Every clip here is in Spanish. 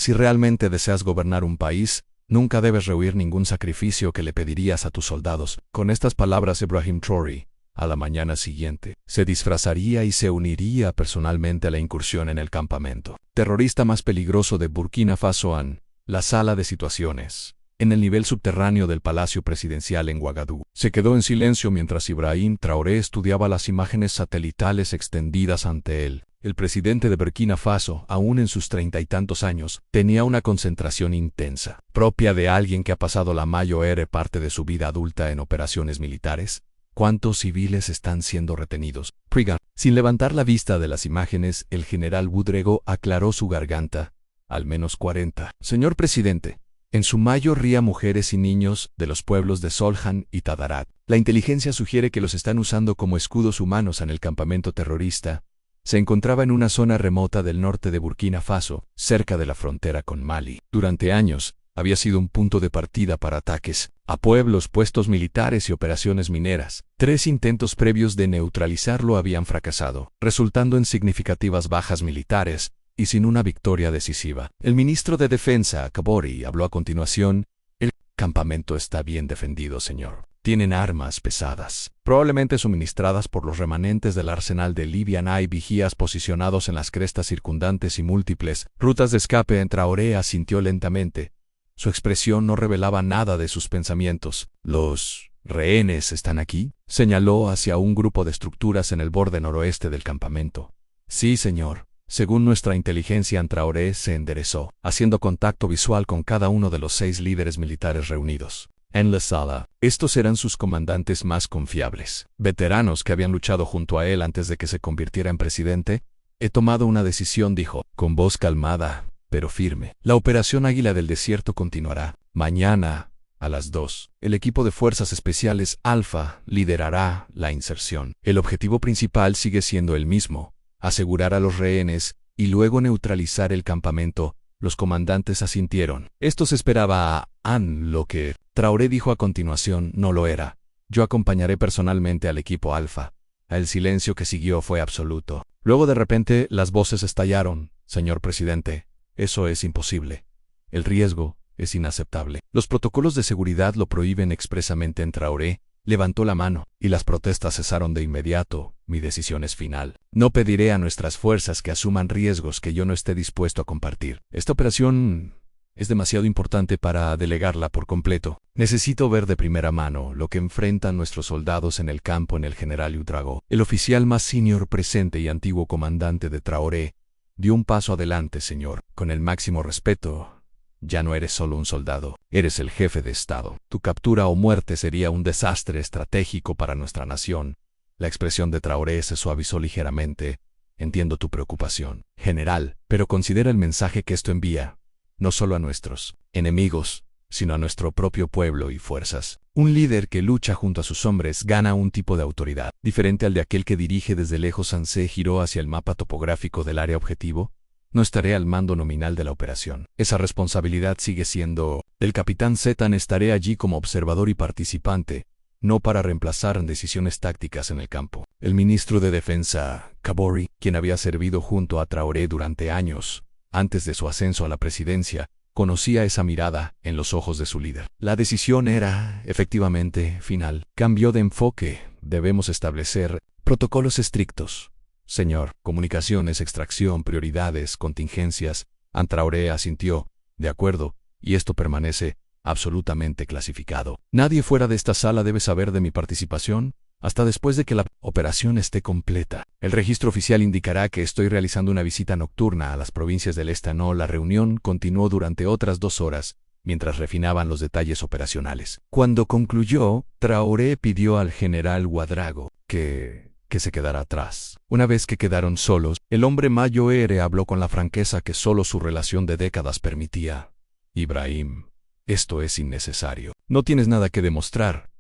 Si realmente deseas gobernar un país, nunca debes rehuir ningún sacrificio que le pedirías a tus soldados. Con estas palabras, Ibrahim Traoré, a la mañana siguiente, se disfrazaría y se uniría personalmente a la incursión en el campamento terrorista más peligroso de Burkina Faso, la sala de situaciones, en el nivel subterráneo del Palacio Presidencial en Ouagadougou. Se quedó en silencio mientras Ibrahim Traoré estudiaba las imágenes satelitales extendidas ante él. El presidente de Burkina Faso, aún en sus 30 y tantos años, tenía una concentración intensa, propia de alguien que ha pasado la mayor parte de su vida adulta en operaciones militares. ¿Cuántos civiles están siendo retenidos? Prigan. Sin levantar la vista de las imágenes, el general Boudrego aclaró su garganta. Al menos 40. Señor presidente, en su mayoría mujeres y niños de los pueblos de Soljan y Tadarat. La inteligencia sugiere que los están usando como escudos humanos en el campamento terrorista. Se encontraba en una zona remota del norte de Burkina Faso, cerca de la frontera con Mali. Durante años, había sido un punto de partida para ataques a pueblos, puestos militares y operaciones mineras. 3 intentos previos de neutralizarlo habían fracasado, resultando en significativas bajas militares y sin una victoria decisiva. El ministro de Defensa, Kabori, habló a continuación. El campamento está bien defendido, señor. Tienen armas pesadas, probablemente suministradas por los remanentes del arsenal de Libia. Hay vigías posicionados en las crestas circundantes y múltiples rutas de escape. Traoré asintió lentamente. Su expresión no revelaba nada de sus pensamientos. ¿Los rehenes están aquí?, señaló hacia un grupo de estructuras en el borde noroeste del campamento. Sí, señor. Según nuestra inteligencia, Traoré se enderezó, haciendo contacto visual con cada uno de los 6 líderes militares reunidos en la sala. Estos eran sus comandantes más confiables, veteranos que habían luchado junto a él antes de que se convirtiera en presidente. He tomado una decisión, dijo, con voz calmada, pero firme. La operación Águila del Desierto continuará. Mañana, a las 2, el equipo de Fuerzas Especiales Alfa liderará la inserción. El objetivo principal sigue siendo el mismo: asegurar a los rehenes y luego neutralizar el campamento. Los comandantes asintieron. Esto se esperaba lo que Traoré dijo a continuación no lo era. Yo acompañaré personalmente al equipo Alfa. El silencio que siguió fue absoluto. Luego de repente las voces estallaron. Señor presidente, eso es imposible. El riesgo es inaceptable. Los protocolos de seguridad lo prohíben expresamente. Traoré levantó la mano, y las protestas cesaron de inmediato. Mi decisión es final. No pediré a nuestras fuerzas que asuman riesgos que yo no esté dispuesto a compartir. Esta operación es demasiado importante para delegarla por completo. Necesito ver de primera mano lo que enfrentan nuestros soldados en el campo. En el general Ouedraogo, el oficial más senior presente y antiguo comandante de Traoré, dio un paso adelante. Señor, con el máximo respeto, ya no eres solo un soldado, eres el jefe de Estado. Tu captura o muerte sería un desastre estratégico para nuestra nación. La expresión de Traoré se suavizó ligeramente. Entiendo tu preocupación, general, pero considera el mensaje que esto envía, no solo a nuestros enemigos, sino a nuestro propio pueblo y fuerzas. Un líder que lucha junto a sus hombres gana un tipo de autoridad, diferente al de aquel que dirige desde lejos. Sansé giró hacia el mapa topográfico del área objetivo. No estaré al mando nominal de la operación. Esa responsabilidad sigue siendo del capitán Zetan. Estaré allí como observador y participante, no para reemplazar decisiones tácticas en el campo. El ministro de Defensa, Kabori, quien había servido junto a Traoré durante años, antes de su ascenso a la presidencia, conocía esa mirada en los ojos de su líder. La decisión era, efectivamente, final. Cambió de enfoque. Debemos establecer protocolos estrictos. Señor, comunicaciones, extracción, prioridades, contingencias. Traoré asintió. De acuerdo, y esto permanece absolutamente clasificado. Nadie fuera de esta sala debe saber de mi participación hasta después de que la operación esté completa. El registro oficial indicará que estoy realizando una visita nocturna a las provincias del este. La reunión continuó durante otras 2 horas, mientras refinaban los detalles operacionales. Cuando concluyó, Traoré pidió al general Ouedraogo que se quedara atrás. Una vez que quedaron solos, el hombre mayor habló con la franqueza que solo su relación de décadas permitía. Ibrahim, esto es innecesario. No tienes nada que demostrar.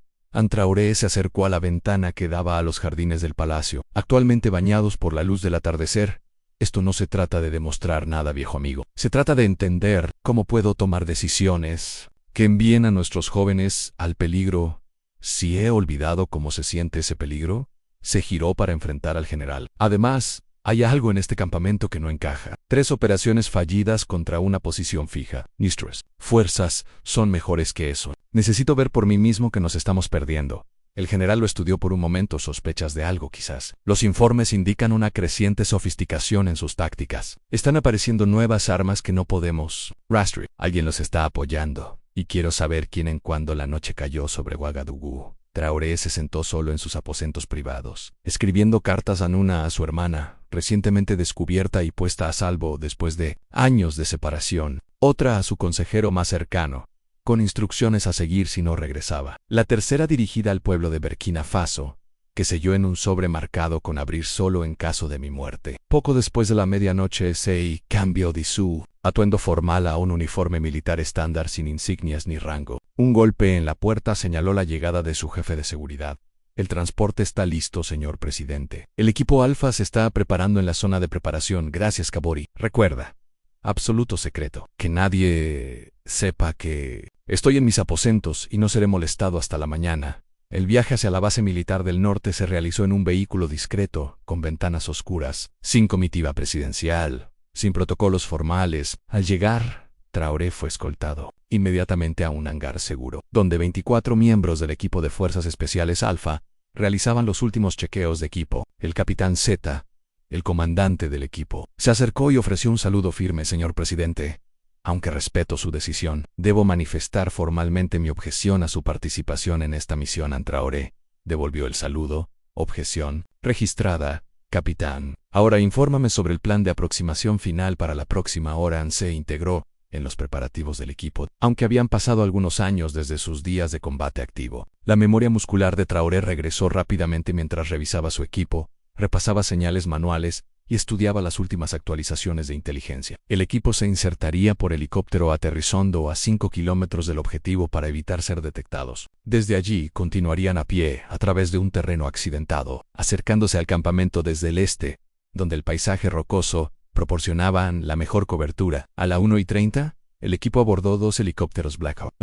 Traoré se acercó a la ventana que daba a los jardines del palacio, actualmente bañados por la luz del atardecer. Esto no se trata de demostrar nada, viejo amigo. Se trata de entender cómo puedo tomar decisiones que envíen a nuestros jóvenes al peligro. ¿Si he olvidado cómo se siente ese peligro? Se giró para enfrentar al general. Además, Hay algo en este campamento que no encaja. 3 operaciones fallidas contra una posición fija. Nuestras fuerzas son mejores que eso. Necesito ver por mí mismo que nos estamos perdiendo. El general lo estudió por un momento. Sospechas de algo, quizás. Los informes indican una creciente sofisticación en sus tácticas. Están apareciendo nuevas armas que no podemos rastrear. Alguien los está apoyando. Y quiero saber quién en cuando la noche cayó sobre Ouagadougou. Traoré se sentó solo en sus aposentos privados, escribiendo cartas a Nuna, a su hermana, recientemente descubierta y puesta a salvo después de años de separación, otra a su consejero más cercano, con instrucciones a seguir si no regresaba. La tercera dirigida al pueblo de Burkina Faso, que selló en un sobre marcado con abrir solo en caso de mi muerte. Poco después de la medianoche, Sei cambió de su atuendo formal a un uniforme militar estándar sin insignias ni rango. Un golpe en la puerta señaló la llegada de su jefe de seguridad. El transporte está listo, señor presidente. El equipo Alfa se está preparando en la zona de preparación. Gracias, Kabori. Recuerda, absoluto secreto. Que nadie sepa que estoy en mis aposentos y no seré molestado hasta la mañana. El viaje hacia la base militar del norte se realizó en un vehículo discreto, con ventanas oscuras, sin comitiva presidencial, sin protocolos formales. Al llegar, Traoré fue escoltado inmediatamente a un hangar seguro, donde 24 miembros del equipo de Fuerzas Especiales Alfa realizaban los últimos chequeos de equipo. El capitán Z, el comandante del equipo, se acercó y ofreció un saludo firme. Señor presidente, aunque respeto su decisión, debo manifestar formalmente mi objeción a su participación en esta misión. Traoré devolvió el saludo. Objeción registrada, capitán. Ahora infórmame sobre el plan de aproximación final para la próxima hora. Se integró en los preparativos del equipo, aunque habían pasado algunos años desde sus días de combate activo. La memoria muscular de Traoré regresó rápidamente mientras revisaba su equipo, repasaba señales manuales y estudiaba las últimas actualizaciones de inteligencia. El equipo se insertaría por helicóptero aterrizando a 5 kilómetros del objetivo para evitar ser detectados. Desde allí continuarían a pie, a través de un terreno accidentado, acercándose al campamento desde el este, donde el paisaje rocoso proporcionaban la mejor cobertura. A la 1:30, el equipo abordó 2 helicópteros Black Hawk,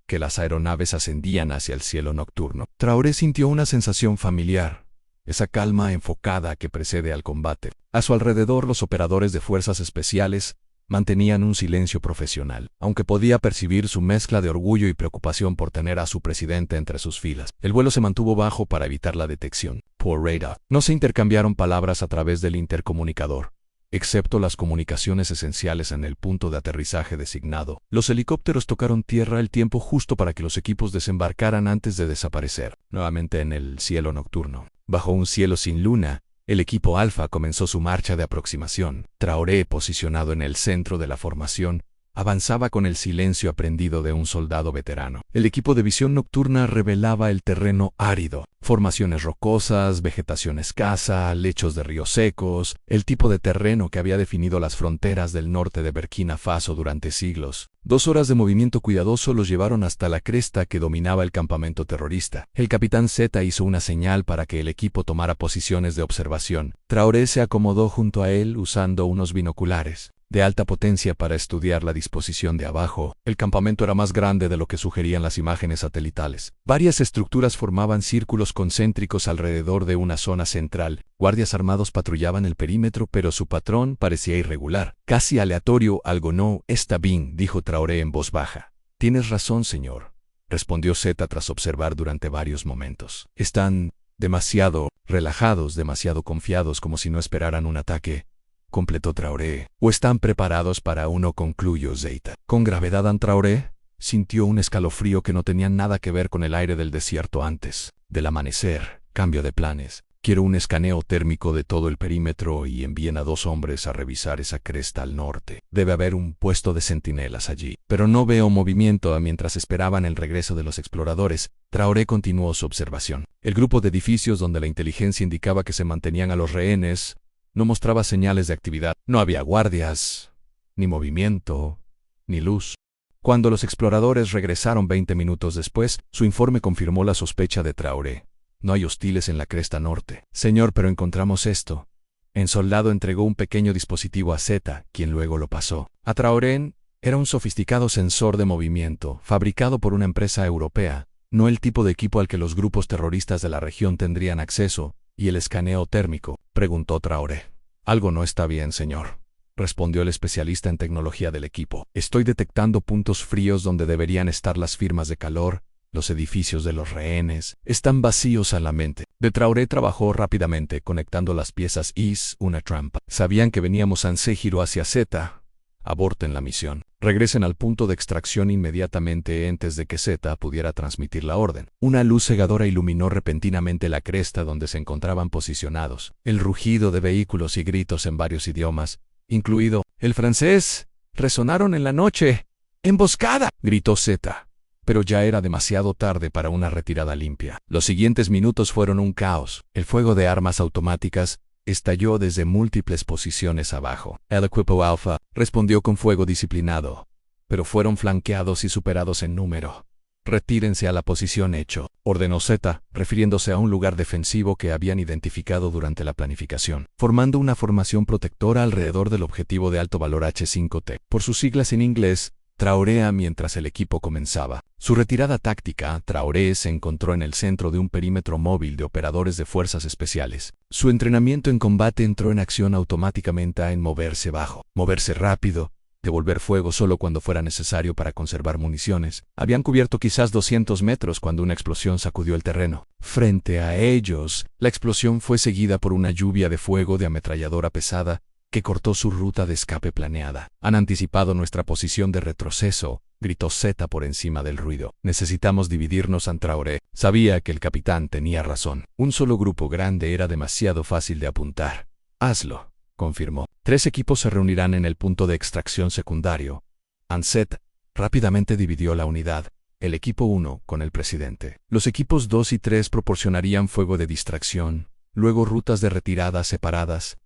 que las aeronaves ascendían hacia el cielo nocturno. Traoré sintió una sensación familiar, esa calma enfocada que precede al combate. A su alrededor, los operadores de fuerzas especiales mantenían un silencio profesional, aunque podía percibir su mezcla de orgullo y preocupación por tener a su presidente entre sus filas. El vuelo se mantuvo bajo para evitar la detección por radar. No se intercambiaron palabras a través del intercomunicador, excepto las comunicaciones esenciales en el punto de aterrizaje designado. Los helicópteros tocaron tierra el tiempo justo para que los equipos desembarcaran antes de desaparecer nuevamente en el cielo nocturno. Bajo un cielo sin luna, el equipo Alfa comenzó su marcha de aproximación. Traoré, posicionado en el centro de la formación, avanzaba con el silencio aprendido de un soldado veterano. El equipo de visión nocturna revelaba el terreno árido, formaciones rocosas, vegetación escasa, lechos de ríos secos, el tipo de terreno que había definido las fronteras del norte de Burkina Faso durante siglos. 2 horas de movimiento cuidadoso los llevaron hasta la cresta que dominaba el campamento terrorista. El capitán Z hizo una señal para que el equipo tomara posiciones de observación. Traoré se acomodó junto a él usando unos binoculares de alta potencia para estudiar la disposición de abajo. El campamento era más grande de lo que sugerían las imágenes satelitales. Varias estructuras formaban círculos concéntricos alrededor de una zona central. Guardias armados patrullaban el perímetro, pero su patrón parecía irregular, casi aleatorio. Algo no está bien, dijo Traoré en voz baja. Tienes razón, señor, respondió Z tras observar durante varios momentos. Están demasiado relajados, demasiado confiados, como si no esperaran un ataque, completó Traoré. ¿O están preparados para uno?, concluyó Zeita. Con gravedad. Traoré sintió un escalofrío que no tenía nada que ver con el aire del desierto antes del amanecer. Cambio de planes. Quiero un escaneo térmico de todo el perímetro y envíen a 2 hombres a revisar esa cresta al norte. Debe haber un puesto de centinelas allí. Pero no veo movimiento. Mientras esperaban el regreso de los exploradores, Traoré continuó su observación. El grupo de edificios donde la inteligencia indicaba que se mantenían a los rehenes no mostraba señales de actividad. No había guardias, ni movimiento, ni luz. Cuando los exploradores regresaron 20 minutos después, su informe confirmó la sospecha de Traoré. No hay hostiles en la cresta norte. Señor, pero encontramos esto. El soldado entregó un pequeño dispositivo a Z, quien luego lo pasó a Traoré. Era un sofisticado sensor de movimiento, fabricado por una empresa europea, no el tipo de equipo al que los grupos terroristas de la región tendrían acceso. ¿Y el escaneo térmico?, preguntó Traoré. Algo no está bien, señor, respondió el especialista en tecnología del equipo. Estoy detectando puntos fríos donde deberían estar las firmas de calor. Los edificios de los rehenes están vacíos a la mente. De Traoré trabajó rápidamente conectando las piezas. Es una trampa. Sabían que veníamos. Ansé giró hacia Z. Aborten la misión. Regresen al punto de extracción inmediatamente antes de que Z pudiera transmitir la orden. Una luz cegadora iluminó repentinamente la cresta donde se encontraban posicionados. El rugido de vehículos y gritos en varios idiomas, incluido el francés, resonaron en la noche. ¡Emboscada!, gritó Z. Pero ya era demasiado tarde para una retirada limpia. Los siguientes minutos fueron un caos. El fuego de armas automáticas estalló desde múltiples posiciones abajo. El equipo Alpha respondió con fuego disciplinado, pero fueron flanqueados y superados en número. Retírense a la posición hecho, ordenó Z, refiriéndose a un lugar defensivo que habían identificado durante la planificación, formando una formación protectora alrededor del objetivo de alto valor H5T. Por sus siglas en inglés, Traoré. Mientras el equipo comenzaba su retirada táctica, Traoré se encontró en el centro de un perímetro móvil de operadores de fuerzas especiales. Su entrenamiento en combate entró en acción automáticamente en moverse bajo, moverse rápido, devolver fuego solo cuando fuera necesario para conservar municiones. Habían cubierto quizás 200 metros cuando una explosión sacudió el terreno. Frente a ellos, la explosión fue seguida por una lluvia de fuego de ametralladora pesada que cortó su ruta de escape planeada. Han anticipado nuestra posición de retroceso, gritó Z por encima del ruido. Necesitamos dividirnos. Traoré sabía que el capitán tenía razón. Un solo grupo grande era demasiado fácil de apuntar. Hazlo, confirmó. 3 equipos se reunirán en el punto de extracción secundario. Ansett rápidamente dividió la unidad. El equipo 1 con el presidente. Los equipos 2 y 3 proporcionarían fuego de distracción. Luego rutas de retirada separadas.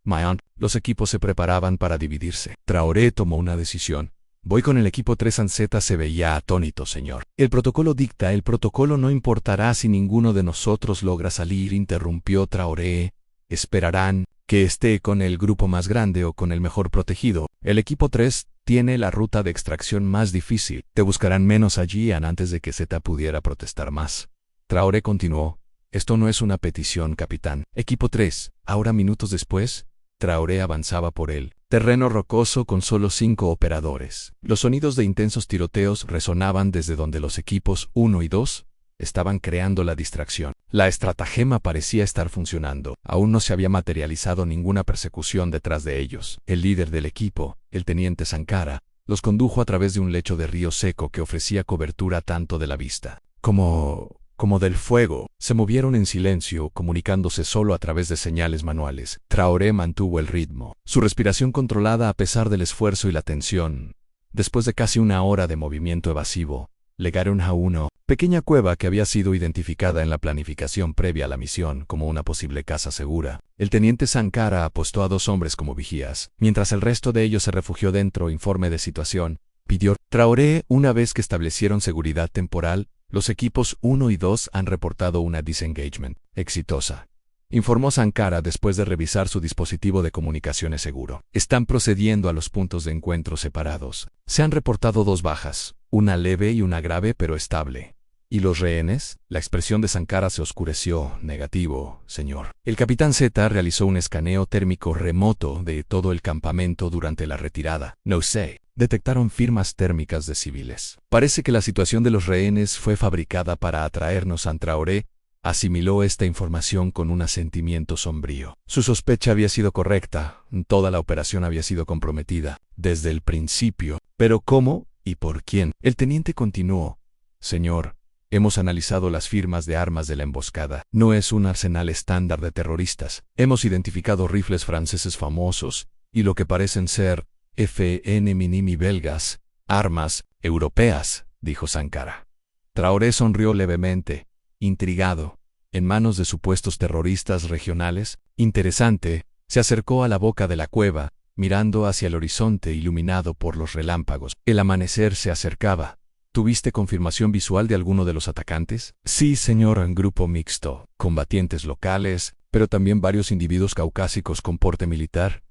Los equipos se preparaban para dividirse. Traoré tomó una decisión. Voy con el equipo 3. Ansett se veía atónito. Señor, el protocolo dicta. El protocolo no importará si ninguno de nosotros logra salir, interrumpió Traoré. Esperarán que esté con el grupo más grande o con el mejor protegido. El equipo 3 tiene la ruta de extracción más difícil. Te buscarán menos allí antes de que Z pudiera protestar más. Traoré continuó. Esto no es una petición, capitán. Equipo 3. Ahora, minutos después, Traoré avanzaba por el terreno rocoso con solo 5 operadores. Los sonidos de intensos tiroteos resonaban desde donde los equipos 1 y 2 estaban creando la distracción. La estratagema parecía estar funcionando. Aún no se había materializado ninguna persecución detrás de ellos. El líder del equipo, el teniente Sankara, los condujo a través de un lecho de río seco que ofrecía cobertura tanto de la vista como del fuego. Se movieron en silencio, comunicándose solo a través de señales manuales. Traoré mantuvo el ritmo, su respiración controlada a pesar del esfuerzo y la tensión. Después de casi una hora de movimiento evasivo, llegaron a una pequeña cueva que había sido identificada en la planificación previa a la misión como una posible casa segura. El teniente Sankara apostó a 2 hombres como vigías, mientras el resto de ellos se refugió dentro. Informe de situación, pidió Traoré. Una vez que establecieron seguridad temporal, los equipos 1 y 2 han reportado una disengagement exitosa, informó Sankara después de revisar su dispositivo de comunicaciones seguro. Están procediendo a los puntos de encuentro separados. Se han reportado 2 bajas, una leve y una grave pero estable. ¿Y los rehenes? La expresión de Sankara se oscureció. Negativo, señor. El capitán Z realizó un escaneo térmico remoto de todo el campamento durante la retirada. No sé. Detectaron firmas térmicas de civiles. Parece que la situación de los rehenes fue fabricada para atraernos. Traoré asimiló esta información con un asentimiento sombrío. Su sospecha había sido correcta. Toda la operación había sido comprometida desde el principio. ¿Pero cómo y por quién? El teniente continuó. Señor, hemos analizado las firmas de armas de la emboscada. No es un arsenal estándar de terroristas. Hemos identificado rifles franceses famosos y lo que parecen ser FN Minimi belgas, armas europeas, dijo Sankara. Traoré sonrió levemente, intrigado. En manos de supuestos terroristas regionales. Interesante. Se acercó a la boca de la cueva, mirando hacia el horizonte iluminado por los relámpagos. El amanecer se acercaba. ¿Tuviste confirmación visual de alguno de los atacantes? Sí, señor, en grupo mixto. Combatientes locales, pero también varios individuos caucásicos con porte militar.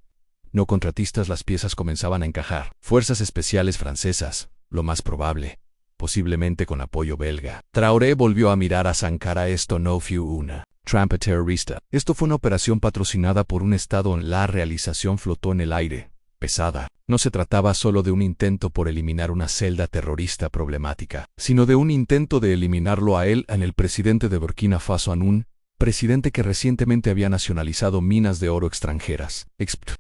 No contratistas. Las piezas comenzaban a encajar. Fuerzas especiales francesas, lo más probable. Posiblemente con apoyo belga. Traoré volvió a mirar a Sankara. Esto no fue una trampa terrorista. Esto fue una operación patrocinada por un Estado. La realización flotó en el aire, pesada. No se trataba solo de un intento por eliminar una celda terrorista problemática, sino de un intento de eliminarlo a él, en el presidente de Burkina Faso, un presidente que recientemente había nacionalizado minas de oro extranjeras,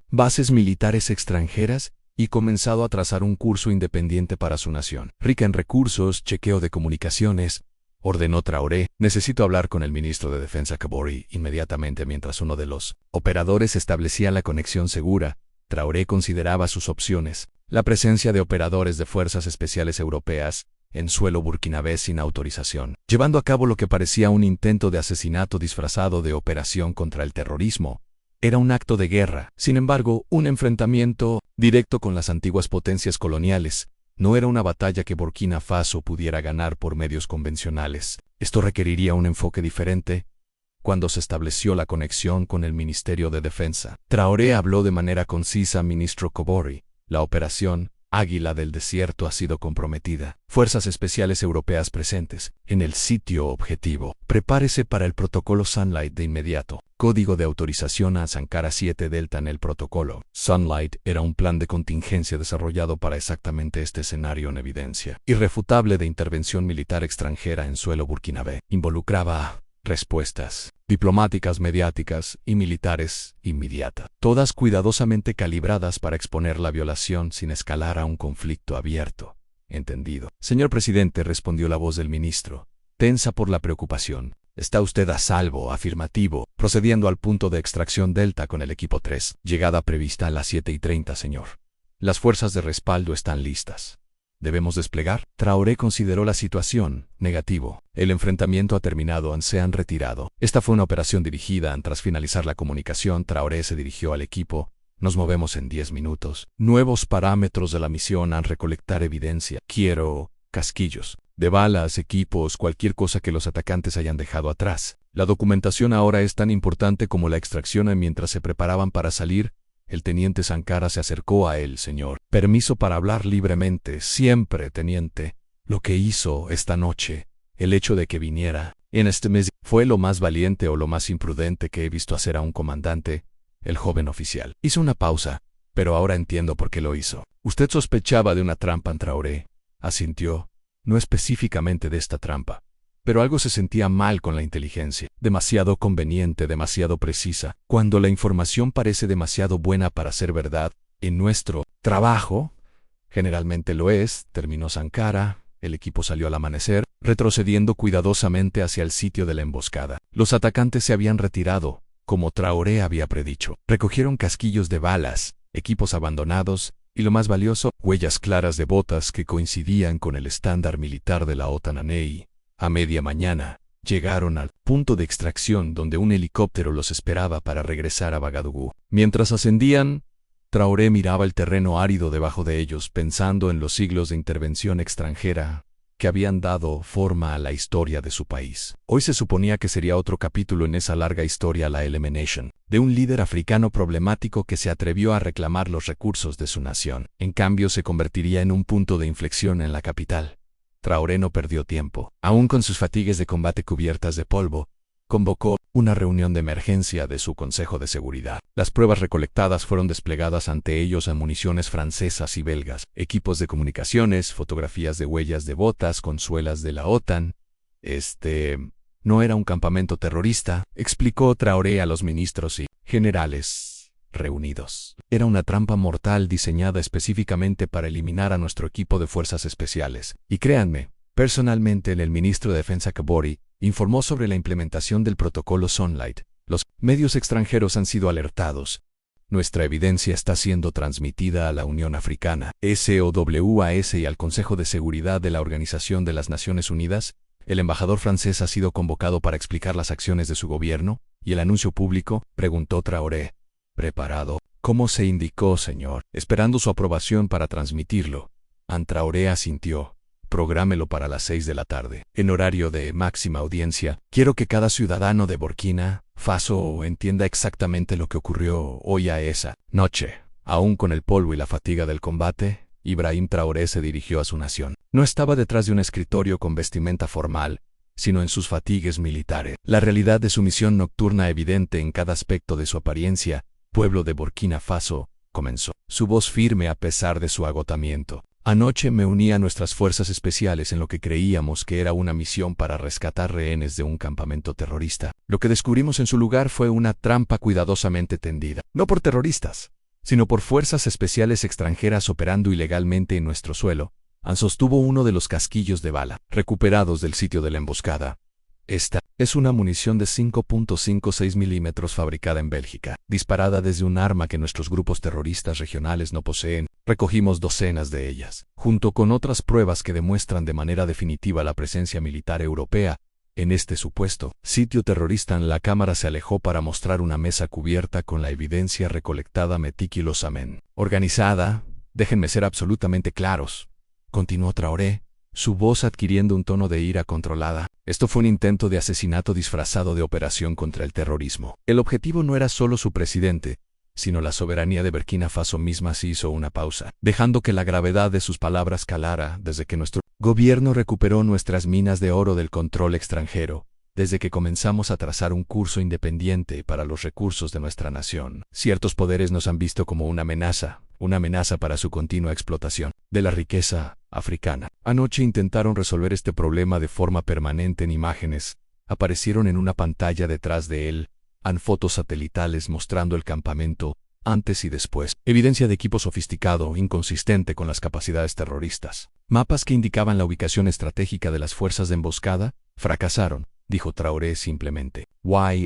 bases militares extranjeras, y comenzado a trazar un curso independiente para su nación, rica en recursos, chequeo de comunicaciones. Ordenó Traoré: necesito hablar con el ministro de Defensa Kabore inmediatamente. Mientras uno de los operadores establecía la conexión segura, Traoré consideraba sus opciones: la presencia de operadores de fuerzas especiales europeas en suelo burkinabé sin autorización, llevando a cabo lo que parecía un intento de asesinato disfrazado de operación contra el terrorismo. Era un acto de guerra. Sin embargo, un enfrentamiento directo con las antiguas potencias coloniales no era una batalla que Burkina Faso pudiera ganar por medios convencionales. Esto requeriría un enfoque diferente. Cuando se estableció la conexión con el Ministerio de Defensa, Traoré habló de manera concisa: ministro Kabore, la operación Águila del Desierto ha sido comprometida. Fuerzas especiales europeas presentes en el sitio objetivo. Prepárese para el protocolo Sunlight de inmediato. Código de autorización a Sankara 7 Delta. En el protocolo Sunlight era un plan de contingencia desarrollado para exactamente este escenario en evidencia irrefutable de intervención militar extranjera en suelo burkinabé. Involucraba respuestas diplomáticas, mediáticas y militares inmediatas, todas cuidadosamente calibradas para exponer la violación sin escalar a un conflicto abierto. Entendido. Señor presidente, respondió la voz del ministro, tensa por la preocupación. ¿Está usted a salvo? Afirmativo. Procediendo al punto de extracción Delta con el equipo 3. Llegada prevista a las 7:30, señor. Las fuerzas de respaldo están listas. ¿Debemos desplegar? Traoré consideró la situación. Negativo. El enfrentamiento ha terminado. Se han retirado. Esta fue una operación dirigida. Tras finalizar la comunicación, Traoré se dirigió al equipo. Nos movemos en 10 minutos. Nuevos parámetros de la misión: recolectar evidencia. Quiero casquillos de balas, equipos, cualquier cosa que los atacantes hayan dejado atrás. La documentación ahora es tan importante como la extracción. Mientras se preparaban para salir, el teniente Sankara se acercó a él. Señor, permiso para hablar libremente. Siempre, teniente. Lo que hizo esta noche, el hecho de que viniera en este mes, fue lo más valiente o lo más imprudente que he visto hacer a un comandante. El joven oficial hizo una pausa. Pero ahora entiendo por qué lo hizo. Usted sospechaba de una trampa. Traoré asintió. No específicamente de esta trampa, pero algo se sentía mal con la inteligencia. Demasiado conveniente, demasiado precisa. Cuando la información parece demasiado buena para ser verdad, en nuestro trabajo, generalmente lo es, terminó Sankara. El equipo salió al amanecer, retrocediendo cuidadosamente hacia el sitio de la emboscada. Los atacantes se habían retirado, como Traoré había predicho. Recogieron casquillos de balas, equipos abandonados, y lo más valioso, huellas claras de botas que coincidían con el estándar militar de la OTAN. A media mañana, llegaron al punto de extracción donde un helicóptero los esperaba para regresar a Bagadugu. Mientras ascendían, Traoré miraba el terreno árido debajo de ellos, pensando en los siglos de intervención extranjera que habían dado forma a la historia de su país. Hoy se suponía que sería otro capítulo en esa larga historia: la elimination de un líder africano problemático que se atrevió a reclamar los recursos de su nación. En cambio, se convertiría en un punto de inflexión en la capital. Traoré no perdió tiempo. Aún con sus fatigues de combate cubiertas de polvo, convocó una reunión de emergencia de su Consejo de Seguridad. Las pruebas recolectadas fueron desplegadas ante ellos: a municiones francesas y belgas, equipos de comunicaciones, fotografías de huellas de botas con suelas de la OTAN. No era un campamento terrorista, explicó Traoré a los ministros y generales reunidos. Era una trampa mortal diseñada específicamente para eliminar a nuestro equipo de fuerzas especiales. Y créanme, personalmente el ministro de Defensa Kabore informó sobre la implementación del protocolo Sunlight. Los medios extranjeros han sido alertados. Nuestra evidencia está siendo transmitida a la Unión Africana, SOWAS, y al Consejo de Seguridad de la Organización de las Naciones Unidas. El embajador francés ha sido convocado para explicar las acciones de su gobierno. ¿Y el anuncio público?, preguntó Traoré. Preparado. ¿Cómo se indicó, señor? Esperando su aprobación para transmitirlo. Traoré asintió. Prográmelo para las 6 de la tarde, en horario de máxima audiencia. Quiero que cada ciudadano de Burkina Faso entienda exactamente lo que ocurrió hoy a esa noche. Aún con el polvo y la fatiga del combate, Ibrahim Traoré se dirigió a su nación. No estaba detrás de un escritorio con vestimenta formal. sino en sus fatigues militares. La realidad de su misión nocturna evidente en cada aspecto de su apariencia, pueblo de Burkina Faso, comenzó. Su voz firme a pesar de su agotamiento. Anoche me uní a nuestras fuerzas especiales en lo que creíamos que era una misión para rescatar rehenes de un campamento terrorista. Lo que descubrimos en su lugar fue una trampa cuidadosamente tendida, no por terroristas, sino por fuerzas especiales extranjeras operando ilegalmente en nuestro suelo. Sostuvo uno de los casquillos de bala, recuperados del sitio de la emboscada. Esta es una munición de 5.56 milímetros fabricada en Bélgica, disparada desde un arma que nuestros grupos terroristas regionales no poseen. Recogimos docenas de ellas, junto con otras pruebas que demuestran de manera definitiva la presencia militar europea en este supuesto sitio terrorista. La cámara se alejó para mostrar una mesa cubierta con la evidencia recolectada meticulosamente. Organizada, déjenme ser absolutamente claros, continuó Traoré, su voz adquiriendo un tono de ira controlada. Esto fue un intento de asesinato disfrazado de operación contra el terrorismo. El objetivo no era solo su presidente, sino la soberanía de Burkina Faso misma. Se hizo una pausa, dejando que la gravedad de sus palabras calara. Desde que nuestro gobierno recuperó nuestras minas de oro del control extranjero, desde que comenzamos a trazar un curso independiente para los recursos de nuestra nación, ciertos poderes nos han visto como una amenaza para su continua explotación de la riqueza africana. Anoche intentaron resolver este problema de forma permanente en imágenes. Aparecieron en una pantalla detrás de él, fotos satelitales mostrando el campamento, antes y después. Evidencia de equipo sofisticado, inconsistente con las capacidades terroristas. Mapas que indicaban la ubicación estratégica de las fuerzas de emboscada, fracasaron, dijo Traoré simplemente.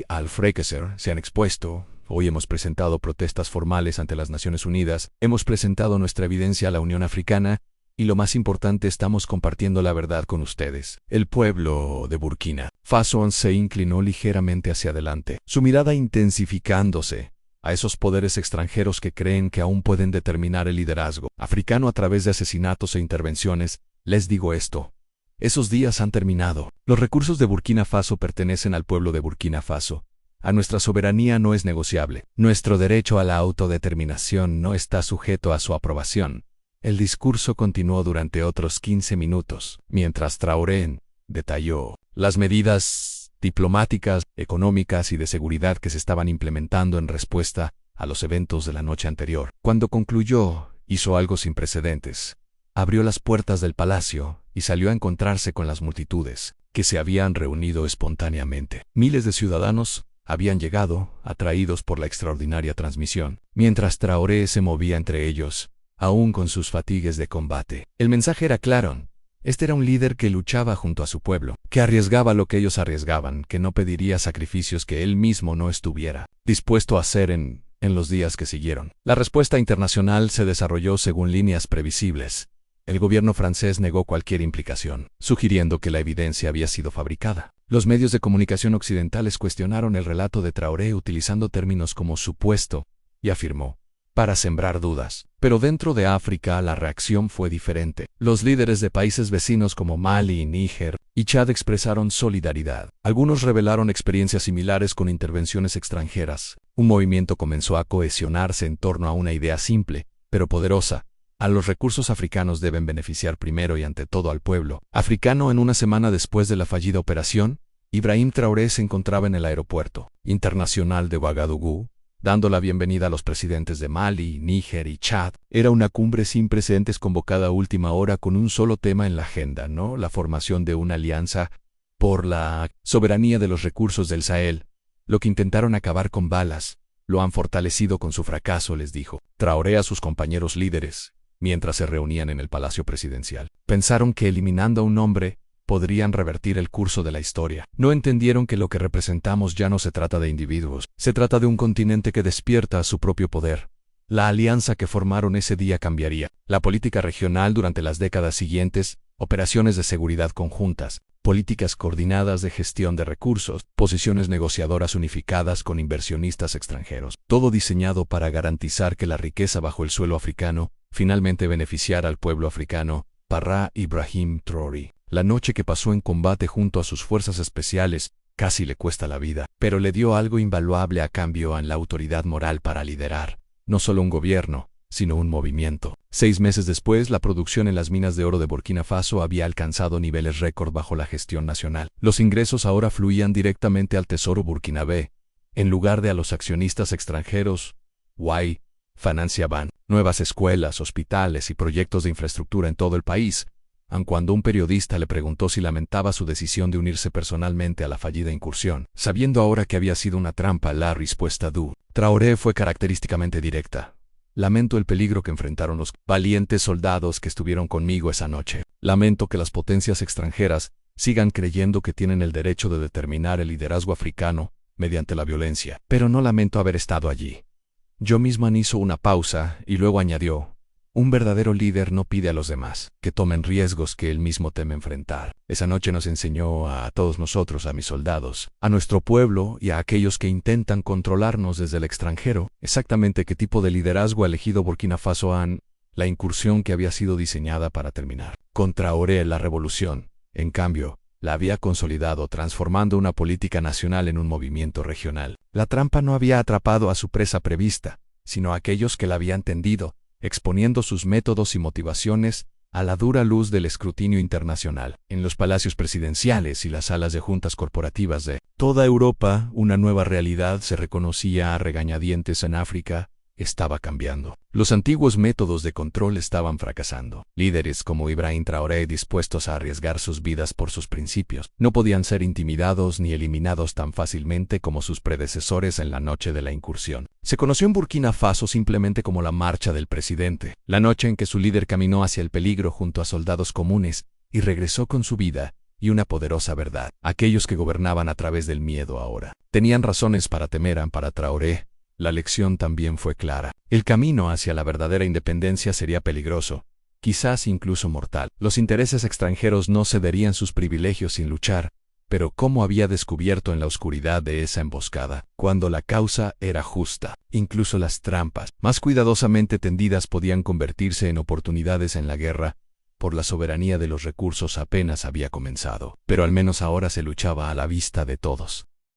Al fracassar se han expuesto. Hoy hemos presentado protestas formales ante las Naciones Unidas, hemos presentado nuestra evidencia a la Unión Africana, y lo más importante, estamos compartiendo la verdad con ustedes. El pueblo de Burkina Faso se inclinó ligeramente hacia adelante, su mirada intensificándose a esos poderes extranjeros que creen que aún pueden determinar el liderazgo africano a través de asesinatos e intervenciones. Les digo esto: esos días han terminado. Los recursos de Burkina Faso pertenecen al pueblo de Burkina Faso. A nuestra soberanía no es negociable. Nuestro derecho a la autodeterminación no está sujeto a su aprobación. El discurso continuó durante otros 15 minutos, mientras Traoré detalló las medidas diplomáticas, económicas y de seguridad que se estaban implementando en respuesta a los eventos de la noche anterior. Cuando concluyó, hizo algo sin precedentes. Abrió las puertas del palacio y salió a encontrarse con las multitudes que se habían reunido espontáneamente. Miles de ciudadanos habían llegado, atraídos por la extraordinaria transmisión, mientras Traoré se movía entre ellos, aún con sus fatigues de combate. El mensaje era claro. Este era un líder que luchaba junto a su pueblo, que arriesgaba lo que ellos arriesgaban, que no pediría sacrificios que él mismo no estuviera dispuesto a hacer en los días que siguieron. La respuesta internacional se desarrolló según líneas previsibles. El gobierno francés negó cualquier implicación, sugiriendo que la evidencia había sido fabricada. Los medios de comunicación occidentales cuestionaron el relato de Traoré utilizando términos como supuesto, y afirmó, para sembrar dudas. Pero dentro de África la reacción fue diferente. Los líderes de países vecinos como Mali, Níger y Chad expresaron solidaridad. Algunos revelaron experiencias similares con intervenciones extranjeras. Un movimiento comenzó a cohesionarse en torno a una idea simple, pero poderosa. A los recursos africanos deben beneficiar primero y ante todo al pueblo africano. En una semana después de la fallida operación, Ibrahim Traoré se encontraba en el aeropuerto internacional de Ouagadougou, dando la bienvenida a los presidentes de Mali, Níger y Chad. Era una cumbre sin precedentes convocada a última hora con un solo tema en la agenda, la formación de una alianza por la soberanía de los recursos del Sahel. Lo que intentaron acabar con balas, lo han fortalecido con su fracaso, les dijo Traoré a sus compañeros líderes, mientras se reunían en el Palacio Presidencial. Pensaron que eliminando a un hombre, podrían revertir el curso de la historia. No entendieron que lo que representamos ya no se trata de individuos, se trata de un continente que despierta a su propio poder. La alianza que formaron ese día cambiaría la política regional durante las décadas siguientes, operaciones de seguridad conjuntas, políticas coordinadas de gestión de recursos, posiciones negociadoras unificadas con inversionistas extranjeros, todo diseñado para garantizar que la riqueza bajo el suelo africano finalmente beneficiara al pueblo africano. Parra Ibrahim Traoré. La noche que pasó en combate junto a sus fuerzas especiales casi le cuesta la vida, pero le dio algo invaluable a cambio en la autoridad moral para liderar, no solo un gobierno, sino un movimiento. 6 meses después, la producción en las minas de oro de Burkina Faso había alcanzado niveles récord bajo la gestión nacional. Los ingresos ahora fluían directamente al tesoro burkinabé, en lugar de a los accionistas extranjeros. Guay financiaban nuevas escuelas, hospitales y proyectos de infraestructura en todo el país, aun cuando un periodista le preguntó si lamentaba su decisión de unirse personalmente a la fallida incursión. Sabiendo ahora que había sido una trampa, la respuesta de Traoré fue característicamente directa. Lamento el peligro que enfrentaron los valientes soldados que estuvieron conmigo esa noche. Lamento que las potencias extranjeras sigan creyendo que tienen el derecho de determinar el liderazgo africano mediante la violencia. Pero no lamento haber estado allí. Joe Misman hizo una pausa y luego añadió: un verdadero líder no pide a los demás que tomen riesgos que él mismo teme enfrentar. Esa noche nos enseñó a todos nosotros, a mis soldados, a nuestro pueblo y a aquellos que intentan controlarnos desde el extranjero, exactamente qué tipo de liderazgo ha elegido Burkina Faso en la incursión que había sido diseñada para terminar con Traoré. La revolución, en cambio, la había consolidado, transformando una política nacional en un movimiento regional. La trampa no había atrapado a su presa prevista, sino a aquellos que la habían tendido, exponiendo sus métodos y motivaciones a la dura luz del escrutinio internacional. En los palacios presidenciales y las salas de juntas corporativas de toda Europa, una nueva realidad se reconocía a regañadientes. En África estaba cambiando. Los antiguos métodos de control estaban fracasando. Líderes como Ibrahim Traoré, dispuestos a arriesgar sus vidas por sus principios, no podían ser intimidados ni eliminados tan fácilmente como sus predecesores en la noche de la incursión. Se conoció en Burkina Faso simplemente como la Marcha del Presidente, la noche en que su líder caminó hacia el peligro junto a soldados comunes y regresó con su vida y una poderosa verdad. Aquellos que gobernaban a través del miedo ahora tenían razones para temer. Para Traoré, la lección también fue clara. El camino hacia la verdadera independencia sería peligroso, quizás incluso mortal. Los intereses extranjeros no cederían sus privilegios sin luchar, pero ¿cómo había descubierto en la oscuridad de esa emboscada? Cuando la causa era justa, incluso las trampas más cuidadosamente tendidas podían convertirse en oportunidades en la guerra. Por la soberanía de los recursos apenas había comenzado, pero al menos ahora se luchaba a la vista de todos.